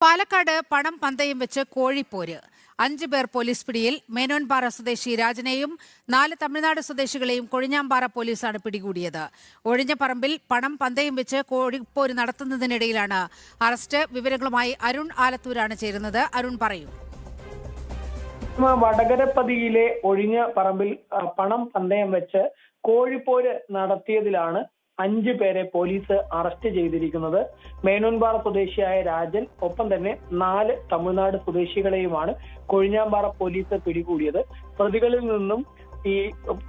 പാലക്കാട് പണം പന്തയം വെച്ച് കോഴിപ്പോര് 5 പേർ പോലീസ് പിടിയിൽ. മേനോൻപാറ സ്വദേശി രാജനെയും 4 തമിഴ്നാട് സ്വദേശികളെയും കൊഴിഞ്ഞാമ്പാറ പോലീസാണ് പിടികൂടിയത്. ഒഴിഞ്ഞ പറമ്പിൽ പണം പന്തയം വെച്ച് കോഴിപ്പോര് നടത്തുന്നതിനിടയിലാണ് അറസ്റ്റ്. വിവരങ്ങളുമായി അരുൺ ആലത്തൂരാണ് ചേരുന്നത്. അരുൺ, പറയൂ. വടകരപ്പതിയിലെ ഒഴിഞ്ഞ പറമ്പിൽ പണം പന്തയം വെച്ച് കോഴിപ്പോര് നടത്തിയതിലാണ് 5 പേരെ പോലീസ് അറസ്റ്റ് ചെയ്തിരിക്കുന്നത്. മേനോൻപാറ സ്വദേശിയായ രാജൻ, ഒപ്പം തന്നെ 4 തമിഴ്നാട് സ്വദേശികളെയുമാണ് കൊഴിഞ്ഞാമ്പാറ പോലീസ് പിടികൂടിയത്. പ്രതികളിൽ നിന്നും ഈ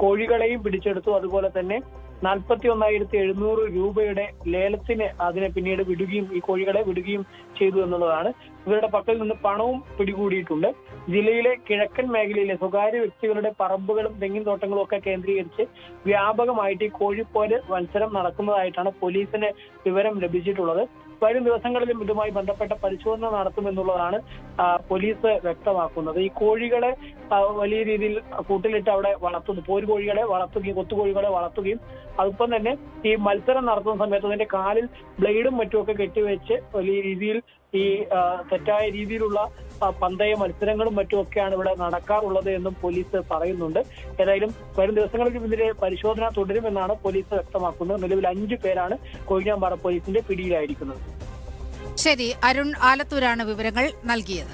കോഴികളെയും പിടിച്ചെടുത്തു. അതുപോലെ തന്നെ 41,700 രൂപയുടെ ലേലത്തിന് അതിനെ പിന്നീട് വിടുകയും ഈ കോഴികളെ വിടുകയും ചെയ്തു എന്നുള്ളതാണ്. ഇവരുടെ പക്കൽ നിന്ന് പണവും പിടികൂടിയിട്ടുണ്ട്. ജില്ലയിലെ കിഴക്കൻ മേഖലയിലെ സ്വകാര്യ വ്യക്തികളുടെ പറമ്പുകളും തെങ്ങിൻ തോട്ടങ്ങളും ഒക്കെ കേന്ദ്രീകരിച്ച് വ്യാപകമായിട്ട് ഈ കോഴിപ്പോര് മത്സരം നടക്കുന്നതായിട്ടാണ് പോലീസിന് വിവരം ലഭിച്ചിട്ടുള്ളത്. വരും ദിവസങ്ങളിലും ഇതുമായി ബന്ധപ്പെട്ട പരിശോധന നടത്തുമെന്നുള്ളതാണ് പോലീസ് വ്യക്തമാക്കുന്നത്. ഈ കോഴികളെ വലിയ രീതിയിൽ കൂട്ടിലിട്ട് അവിടെ വളർത്തുന്നു. പോര് കോഴികളെ വളർത്തുകയും കൊത്തുകോഴികളെ വളർത്തുകയും അതിപ്പം തന്നെ ഈ മത്സരം നടത്തുന്ന സമയത്ത് അതിന്റെ കാലിൽ ബ്ലേഡും മറ്റുമൊക്കെ കെട്ടിവെച്ച് വലിയ രീതിയിൽ ഈ തെറ്റായ രീതിയിലുള്ള പന്തയ മത്സരങ്ങളും മറ്റുമൊക്കെയാണ് ഇവിടെ നടക്കാറുള്ളത് എന്നും പോലീസ് പറയുന്നുണ്ട്. ഏതായാലും വരും ദിവസങ്ങളിൽ ഇതിന്റെ പരിശോധന തുടരുമെന്നാണ് പോലീസ് വ്യക്തമാക്കുന്നത്. നിലവിൽ 5 പേരാണ് കൊഴിഞ്ഞാമ്പാറ പോലീസിന്റെ പിടിയിലായിരിക്കുന്നത്. ശരി, അരുൺ ആലത്തൂരാണ് വിവരങ്ങൾ നൽകിയത്.